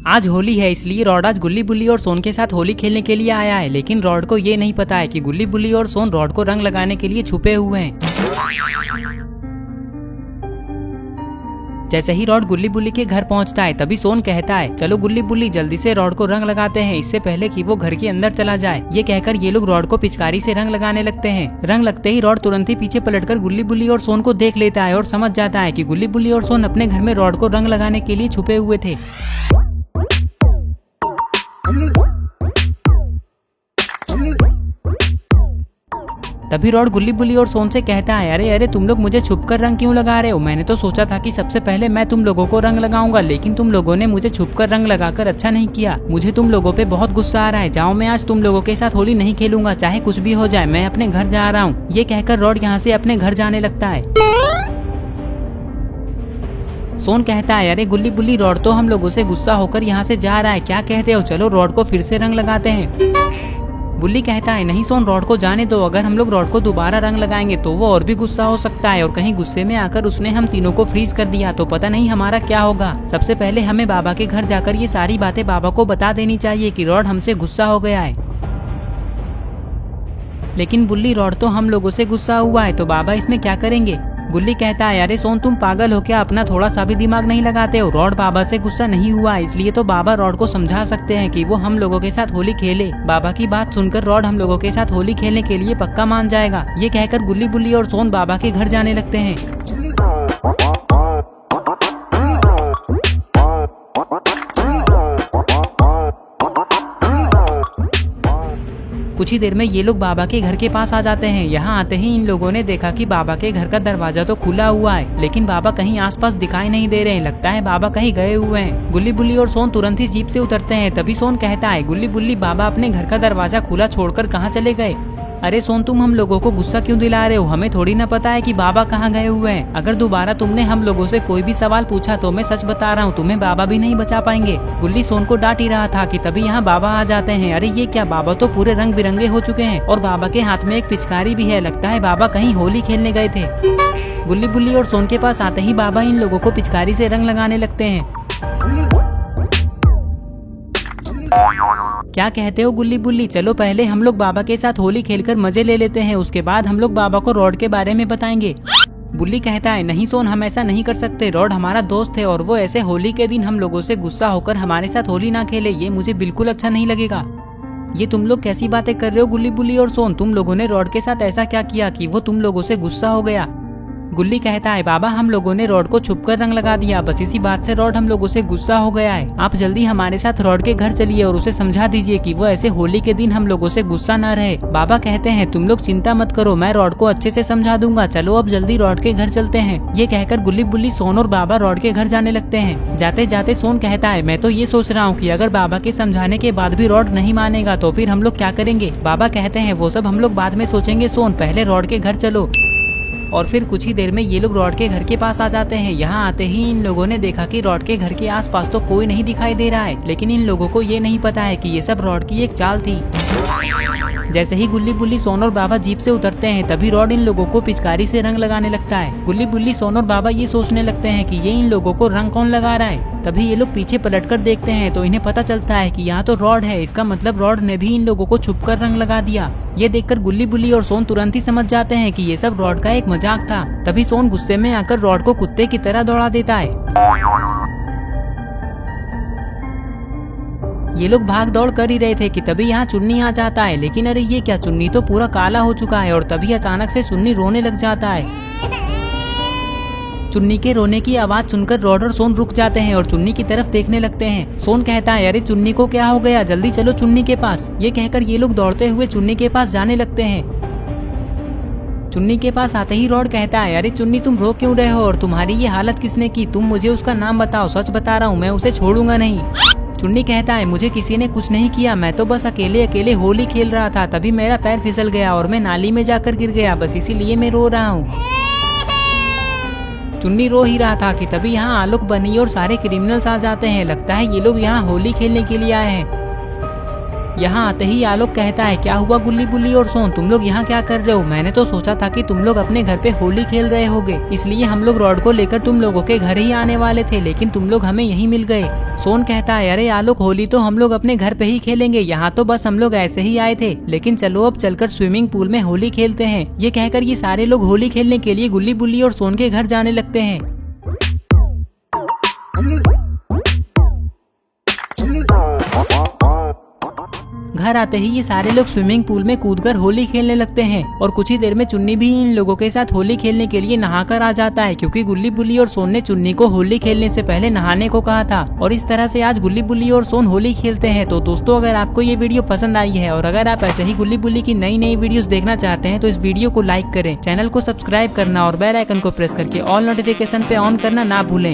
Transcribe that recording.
आज होली है इसलिए रॉड आज गुल्ली बुल्ली और सोन के साथ होली खेलने के लिए आया है, लेकिन रॉड को ये नहीं पता है कि गुल्ली बुल्ली और सोन रॉड को रंग लगाने के लिए छुपे हुए हैं। जैसे ही रॉड गुल्ली बुल्ली के घर पहुंचता है तभी सोन कहता है, चलो गुल्ली बुल्ली जल्दी से रॉड को रंग लगाते हैं इससे पहले कि वो घर के अंदर चला जाए। ये कहकर ये लोग रॉड को पिचकारी से रंग लगाने लगते हैं। रंग लगते ही रॉड तुरंत ही पीछे पलटकर गुल्ली बुल्ली और सोन को देख लेता है और समझ जाता है कि गुल्ली बुल्ली और सोन अपने घर में रॉड को रंग लगाने के लिए छुपे हुए थे। तभी रॉड गुल्ली बुल्ली और सोन से कहता है, अरे अरे तुम लोग मुझे छुपकर रंग क्यों लगा रहे हो? मैंने तो सोचा था कि सबसे पहले मैं तुम लोगों को रंग लगाऊंगा, लेकिन तुम लोगों ने मुझे छुपकर रंग लगाकर अच्छा नहीं किया। मुझे तुम लोगों पे बहुत गुस्सा आ रहा है। जाओ मैं आज तुम लोगों के साथ होली नहीं खेलूंगा, चाहे कुछ भी हो जाए। मैं अपने घर जा रहा हूँ। ये कहकर रॉड यहाँ से अपने घर जाने लगता है। सोन कहता है, अरे गुल्ली बुल्ली रॉड तो हम लोगों से गुस्सा होकर यहाँ से जा रहा है, क्या कहते हो? चलो रॉड को फिर से रंग लगाते हैं। बुल्ली कहता है, नहीं सोन रॉड को जाने दो। अगर हम लोग रॉड को दोबारा रंग लगाएंगे तो वो और भी गुस्सा हो सकता है, और कहीं गुस्से में आकर उसने हम तीनों को फ्रीज कर दिया तो पता नहीं हमारा क्या होगा। सबसे पहले हमें बाबा के घर जाकर ये सारी बातें बाबा को बता देनी चाहिए कि रॉड हमसे गुस्सा हो गया है। लेकिन बुल्ली रॉड तो हम लोगों से गुस्सा हुआ है तो बाबा इसमें क्या करेंगे? गुल्ली कहता है, अरे सोन तुम पागल हो क्या? अपना थोड़ा सा भी दिमाग नहीं लगाते हो? रॉड बाबा से गुस्सा नहीं हुआ, इसलिए तो बाबा रॉड को समझा सकते हैं कि वो हम लोगों के साथ होली खेले। बाबा की बात सुनकर रॉड हम लोगों के साथ होली खेलने के लिए पक्का मान जाएगा। ये कहकर गुल्ली बुल्ली और सोन बाबा के घर जाने लगते हैं। कुछ ही देर में ये लोग बाबा के घर के पास आ जाते हैं। यहाँ आते ही इन लोगों ने देखा कि बाबा के घर का दरवाजा तो खुला हुआ है, लेकिन बाबा कहीं आसपास दिखाई नहीं दे रहे हैं। लगता है बाबा कहीं गए हुए हैं। गुल्ली बुल्ली और सोन तुरंत ही जीप से उतरते हैं। तभी सोन कहता है, गुल्ली बुल्ली बाबा अपने घर का दरवाजा खुला छोड़कर कहाँ चले गए? अरे सोन तुम हम लोगों को गुस्सा क्यों दिला रहे हो? हमें थोड़ी ना पता है कि बाबा कहाँ गए हुए हैं। अगर दोबारा तुमने हम लोगों से कोई भी सवाल पूछा तो मैं सच बता रहा हूँ, तुम्हें बाबा भी नहीं बचा पाएंगे। गुल्ली सोन को डांट ही रहा था कि तभी यहाँ बाबा आ जाते हैं। अरे ये क्या, बाबा तो पूरे रंग बिरंगे हो चुके हैं और बाबा के हाथ में एक पिचकारी भी है। लगता है बाबा कहीं होली खेलने गए थे। गुल्ली बुल्ली और सोन के पास आते ही बाबा इन लोगों को पिचकारी से रंग लगाने लगते हैं। क्या कहते हो गुल्ली बुल्ली? चलो पहले हम लोग बाबा के साथ होली खेलकर मजे ले लेते हैं, उसके बाद हम लोग बाबा को रॉड के बारे में बताएंगे। बुल्ली कहता है, नहीं सोन हम ऐसा नहीं कर सकते। रॉड हमारा दोस्त है और वो ऐसे होली के दिन हम लोगों से गुस्सा होकर हमारे साथ होली ना खेले, ये मुझे बिल्कुल अच्छा नहीं लगेगा। ये तुम लोग कैसी बातें कर रहे हो गुल्ली बुल्ली और सोन? तुम लोगों ने रॉड के साथ ऐसा क्या किया कि वो तुम लोगों से गुस्सा हो गया? गुल्ली कहता है, बाबा हम लोगों ने रॉड को छुपकर रंग लगा दिया, बस इसी बात से रॉड हम लोगों से गुस्सा हो गया है। आप जल्दी हमारे साथ रॉड के घर चलिए और उसे समझा दीजिए कि वो ऐसे होली के दिन हम लोगों से गुस्सा न रहे। बाबा कहते हैं, तुम लोग चिंता मत करो, मैं रॉड को अच्छे से समझा दूंगा। चलो अब जल्दी रॉड के घर चलते हैं। ये कहकर गुल्ली बुल्ली सोन और बाबा रॉड के घर जाने लगते हैं। जाते जाते सोन कहता है, मैं तो ये सोच रहा हूँ कि अगर बाबा के समझाने के बाद भी रॉड नहीं मानेगा तो फिर हम लोग क्या करेंगे? बाबा कहते हैं, वो सब हम लोग बाद में सोचेंगे सोन, पहले रॉड के घर चलो। और फिर कुछ ही देर में ये लोग रॉड के घर के पास आ जाते हैं। यहाँ आते ही इन लोगों ने देखा कि रॉड के घर के आसपास तो कोई नहीं दिखाई दे रहा है, लेकिन इन लोगों को ये नहीं पता है कि ये सब रॉड की एक चाल थी। जैसे ही गुल्ली बुल्ली सोन और बाबा जीप से उतरते हैं तभी रॉड इन लोगों को पिचकारी से रंग लगाने लगता है। गुल्ली बुल्ली सोन और बाबा ये सोचने लगते हैं कि ये इन लोगों को रंग कौन लगा रहा है। तभी ये लोग पीछे पलटकर देखते हैं तो इन्हें पता चलता है कि यहाँ तो रॉड है। इसका मतलब रॉड ने भी इन लोगों को छुपकर रंग लगा दिया। ये देखकर गुल्ली बुल्ली और सोन तुरंत ही समझ जाते हैं कि ये सब रॉड का एक मजाक था। तभी सोन गुस्से में आकर रॉड को कुत्ते की तरह दौड़ा देता है। ये लोग भाग दौड़ कर ही रहे थे कि तभी यहाँ चुन्नी आ जाता है। लेकिन अरे ये क्या, चुन्नी तो पूरा काला हो चुका है। और तभी अचानक से चुन्नी रोने लग जाता है। चुन्नी के रोने की आवाज सुनकर रॉड और सोन रुक जाते हैं और चुन्नी की तरफ देखने लगते हैं। सोन कहता है, अरे चुन्नी को क्या हो गया? जल्दी चलो चुन्नी के पास। ये कहकर ये लोग दौड़ते हुए चुन्नी के पास जाने लगते हैं। चुन्नी के पास आते ही रॉड कहता है, अरे चुन्नी तुम रो क्यों रहे हो और तुम्हारी ये हालत किसने की? तुम मुझे उसका नाम बताओ, सच बता रहा हूँ, मैं उसे छोड़ूंगा नहीं। चुन्नी कहता है, मुझे किसी ने कुछ नहीं किया, मैं तो बस अकेले अकेले होली खेल रहा था। तभी मेरा पैर फिसल गया और मैं नाली में जाकर गिर गया, बस इसीलिए मैं रो रहा हूँ। चुन्नी रो ही रहा था कि तभी यहाँ आलोक बनी और सारे क्रिमिनल्स आ जाते हैं। लगता है ये लोग यहाँ होली खेलने के लिए आए हैं। यहाँ आते ही आलोक कहता है, क्या हुआ गुल्ली बुल्ली और सोन, तुम लोग यहाँ क्या कर रहे हो? मैंने तो सोचा था कि तुम लोग अपने घर पे होली खेल रहे होगे, इसलिए हम लोग रॉड को लेकर तुम लोगों के घर ही आने वाले थे, लेकिन तुम लोग हमें यहीं मिल गए। सोन कहता है, अरे आलोक, होली तो हम लोग अपने घर पे ही खेलेंगे, यहाँ तो बस हम लोग ऐसे ही आए थे, लेकिन चलो अब चलकर स्विमिंग पूल में होली खेलते हैं। ये कहकर ये सारे लोग होली खेलने के लिए गुल्ली बुल्ली और सोन के घर जाने लगते हैं। घर आते ही ये सारे लोग स्विमिंग पूल में कूदकर होली खेलने लगते हैं और कुछ ही देर में चुन्नी भी इन लोगों के साथ होली खेलने के लिए नहाकर आ जाता है, क्योंकि गुल्ली बुल्ली और सोन ने चुन्नी को होली खेलने से पहले नहाने को कहा था। और इस तरह से आज गुल्ली बुल्ली और सोन होली खेलते हैं। तो दोस्तों, अगर आपको ये वीडियो पसंद आई है और अगर आप ऐसे ही गुल्ली बुल्ली की नई नई वीडियोस देखना चाहते हैं तो इस वीडियो को लाइक करें, चैनल को सब्सक्राइब करना और बेल आइकन को प्रेस करके ऑल नोटिफिकेशन पे ऑन करना ना भूलें।